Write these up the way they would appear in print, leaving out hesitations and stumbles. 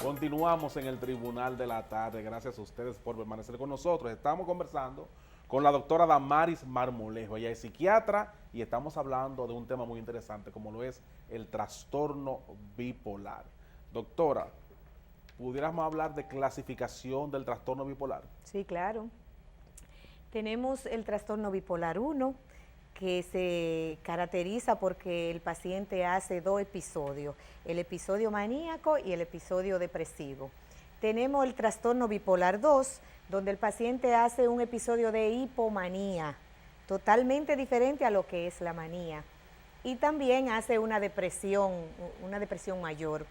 Continuamos en el Tribunal de la Tarde. Gracias a ustedes por permanecer con nosotros. Estamos conversando con la doctora Damaris Marmolejo. Ella es psiquiatra y estamos hablando de un tema muy interesante como lo es el trastorno bipolar. Doctora, ¿pudiéramos hablar de clasificación del trastorno bipolar? Sí, claro. Tenemos el trastorno bipolar 1, que se caracteriza porque el paciente hace dos episodios, el episodio maníaco y el episodio depresivo. Tenemos el trastorno bipolar 2, donde el paciente hace un episodio de hipomanía, totalmente diferente a lo que es la manía. Y también hace una depresión mayor.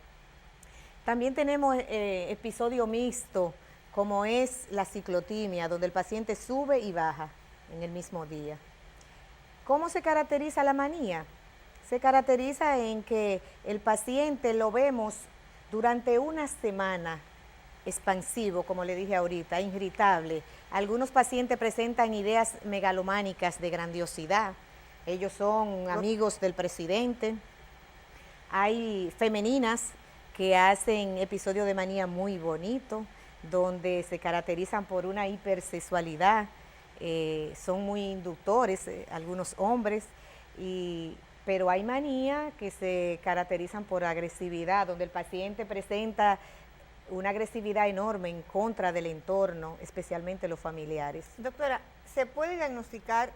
También tenemos episodio mixto, como es la ciclotimia, donde el paciente sube y baja en el mismo día. ¿Cómo se caracteriza la manía? Se caracteriza en que el paciente lo vemos durante una semana expansivo, como le dije ahorita, irritable. Algunos pacientes presentan ideas megalománicas de grandiosidad. Ellos son amigos del presidente. Hay femeninas que hacen episodios de manía muy bonitos, donde se caracterizan por una hipersexualidad. Son muy inductores, algunos hombres, pero hay manía que se caracterizan por agresividad, donde el paciente presenta una agresividad enorme en contra del entorno, especialmente los familiares. Doctora, ¿se puede diagnosticar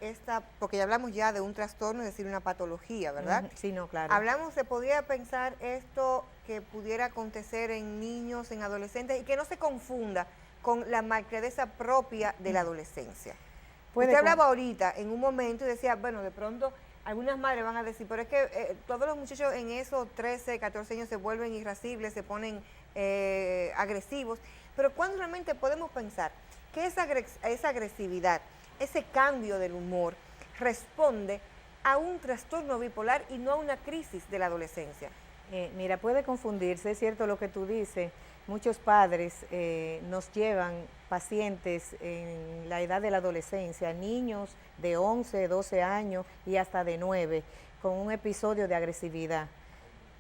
porque ya hablamos ya de un trastorno, es decir, una patología, ¿verdad? Sí, no, claro. ¿Se podría pensar esto que pudiera acontecer en niños, en adolescentes, y que no se confunda con la malcredeza propia de la adolescencia? Usted hablaba ahorita en un momento y decía, bueno, de pronto algunas madres van a decir, pero es que todos los muchachos en esos 13, 14 años se vuelven irascibles, se ponen agresivos, pero ¿cuándo realmente podemos pensar que esa agresividad, ese cambio del humor responde a un trastorno bipolar y no a una crisis de la adolescencia? Mira, puede confundirse, es cierto lo que tú dices. Muchos padres nos llevan pacientes en la edad de la adolescencia, niños de 11, 12 años y hasta de 9, con un episodio de agresividad.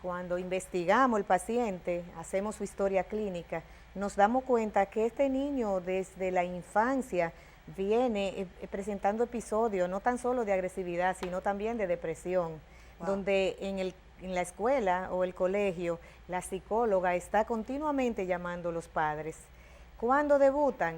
Cuando investigamos el paciente, hacemos su historia clínica, nos damos cuenta que este niño desde la infancia viene presentando episodios no tan solo de agresividad, sino también de depresión, donde en la escuela o el colegio, la psicóloga está continuamente llamando a los padres. ¿Cuándo debutan?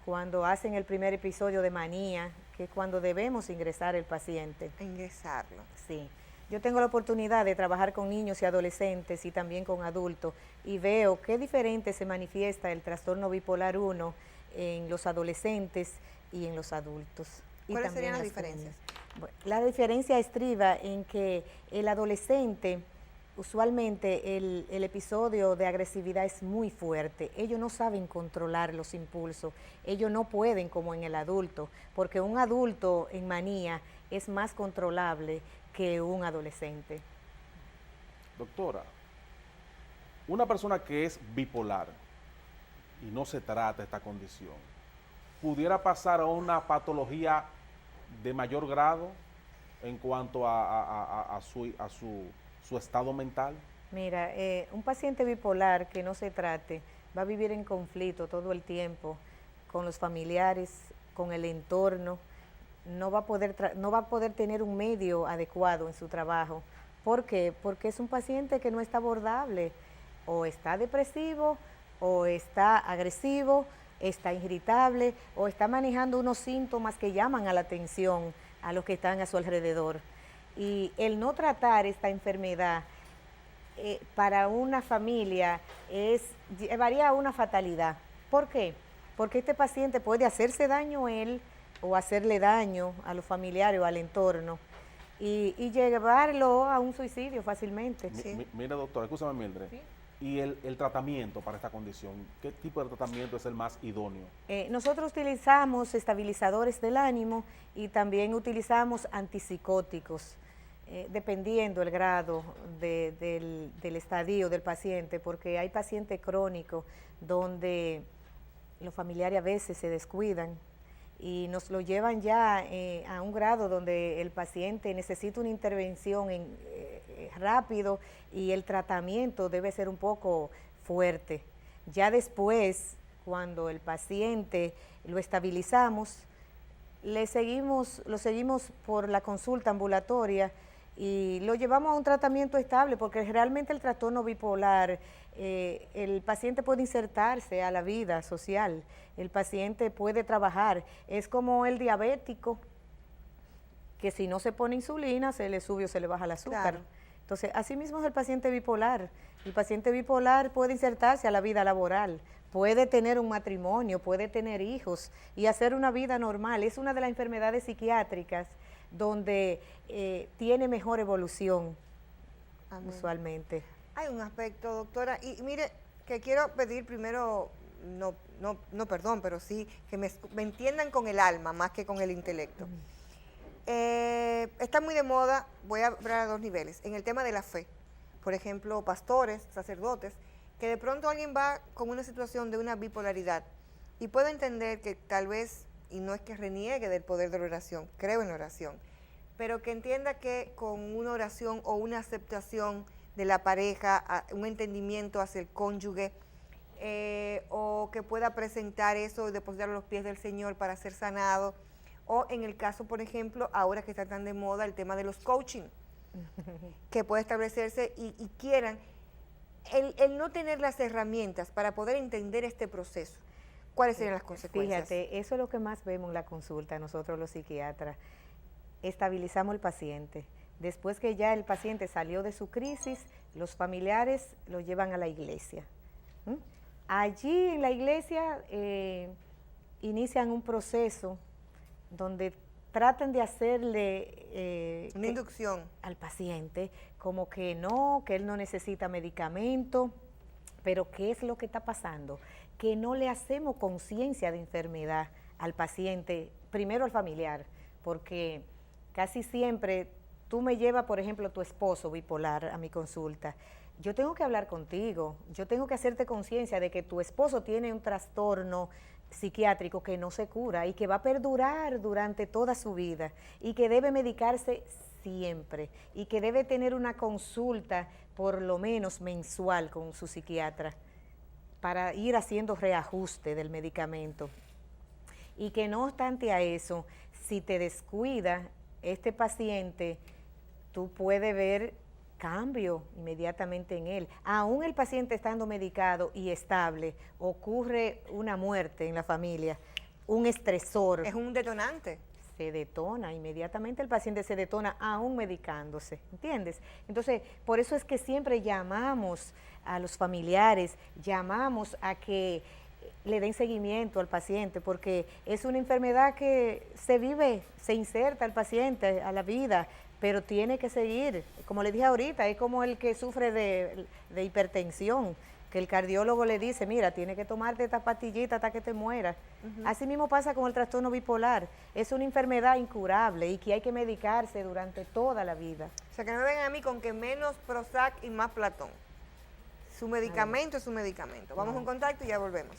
Cuando hacen el primer episodio de manía, que es cuando debemos ingresar el paciente. Ingresarlo. Sí. Yo tengo la oportunidad de trabajar con niños y adolescentes y también con adultos y veo qué diferente se manifiesta el trastorno bipolar 1 en los adolescentes y en los adultos. ¿Cuáles serían las diferencias? Bueno, la diferencia estriba en que el adolescente, usualmente el episodio de agresividad es muy fuerte. Ellos no saben controlar los impulsos. Ellos no pueden como en el adulto, porque un adulto en manía es más controlable que un adolescente. Doctora, una persona que es bipolar y no se trata esta condición, ¿pudiera pasar a una patología de mayor grado en cuanto a su estado mental? Mira, un paciente bipolar que no se trate va a vivir en conflicto todo el tiempo con los familiares, con el entorno, no va a poder tener un medio adecuado en su trabajo. ¿Por qué? Porque es un paciente que no está abordable, o está depresivo, o está agresivo, está irritable o está manejando unos síntomas que llaman a la atención a los que están a su alrededor. Y el no tratar esta enfermedad para una familia llevaría a una fatalidad. ¿Por qué? Porque este paciente puede hacerse daño a él o hacerle daño a los familiares o al entorno y llevarlo a un suicidio fácilmente. Mira, doctora, escúchame, Mildred. ¿Sí? ¿Y el tratamiento para esta condición? ¿Qué tipo de tratamiento es el más idóneo? Nosotros utilizamos estabilizadores del ánimo y también utilizamos antipsicóticos, dependiendo el grado del estadio del paciente, porque hay pacientes crónicos donde los familiares a veces se descuidan y nos lo llevan ya a un grado donde el paciente necesita una intervención rápido y el tratamiento debe ser un poco fuerte. Ya después, cuando el paciente lo estabilizamos, lo seguimos por la consulta ambulatoria y lo llevamos a un tratamiento estable, porque realmente el trastorno bipolar, el paciente puede insertarse a la vida social, el paciente puede trabajar, es como el diabético, que si no se pone insulina, se le sube o se le baja el azúcar. Claro. Entonces, así mismo es el paciente bipolar puede insertarse a la vida laboral, puede tener un matrimonio, puede tener hijos y hacer una vida normal. Es una de las enfermedades psiquiátricas donde tiene mejor evolución. Amén. Usualmente. Hay un aspecto, doctora, y mire, que quiero pedir primero, pero sí que me entiendan con el alma más que con el intelecto. Está muy de moda, voy a hablar a dos niveles, en el tema de la fe. Por ejemplo, pastores, sacerdotes, que de pronto alguien va con una situación de una bipolaridad y puedo entender que tal vez, y no es que reniegue del poder de la oración, creo en la oración, pero que entienda que con una oración o una aceptación de la pareja, un entendimiento hacia el cónyuge, o que pueda presentar eso y depositarlo a los pies del Señor para ser sanado, o en el caso, por ejemplo, ahora que está tan de moda el tema de los coaching, que puede establecerse y quieran, el no tener las herramientas para poder entender este proceso, ¿cuáles serían las consecuencias? Fíjate, eso es lo que más vemos en la consulta, nosotros los psiquiatras. Estabilizamos el paciente. Después que ya el paciente salió de su crisis, los familiares lo llevan a la iglesia. Allí en la iglesia inician un proceso donde tratan de hacerle una inducción al paciente, como que él no necesita medicamento, pero ¿qué es lo que está pasando? Que no le hacemos conciencia de enfermedad al paciente, primero al familiar, porque casi siempre tú me llevas, por ejemplo, tu esposo bipolar a mi consulta. Yo tengo que hablar contigo, yo tengo que hacerte conciencia de que tu esposo tiene un trastorno psiquiátrico que no se cura y que va a perdurar durante toda su vida y que debe medicarse siempre y que debe tener una consulta por lo menos mensual con su psiquiatra para ir haciendo reajuste del medicamento. Y que no obstante a eso, si te descuida este paciente, tú puedes ver cambio inmediatamente en él. Aún el paciente estando medicado y estable, ocurre una muerte en la familia, un estresor. Es un detonante. Se detona, inmediatamente el paciente se detona aún medicándose, ¿entiendes? Entonces, por eso es que siempre llamamos a los familiares, llamamos a que le den seguimiento al paciente, porque es una enfermedad que se vive, se inserta al paciente a la vida, pero tiene que seguir. Como le dije ahorita, es como el que sufre de hipertensión, que el cardiólogo le dice, mira, tiene que tomarte esta pastillita hasta que te mueras. Así mismo pasa con el trastorno bipolar. Es una enfermedad incurable y que hay que medicarse durante toda la vida. O sea, que no me vengan a mí con que menos Prozac y más Platón. Su medicamento es su medicamento. Vamos a un contacto y ya volvemos.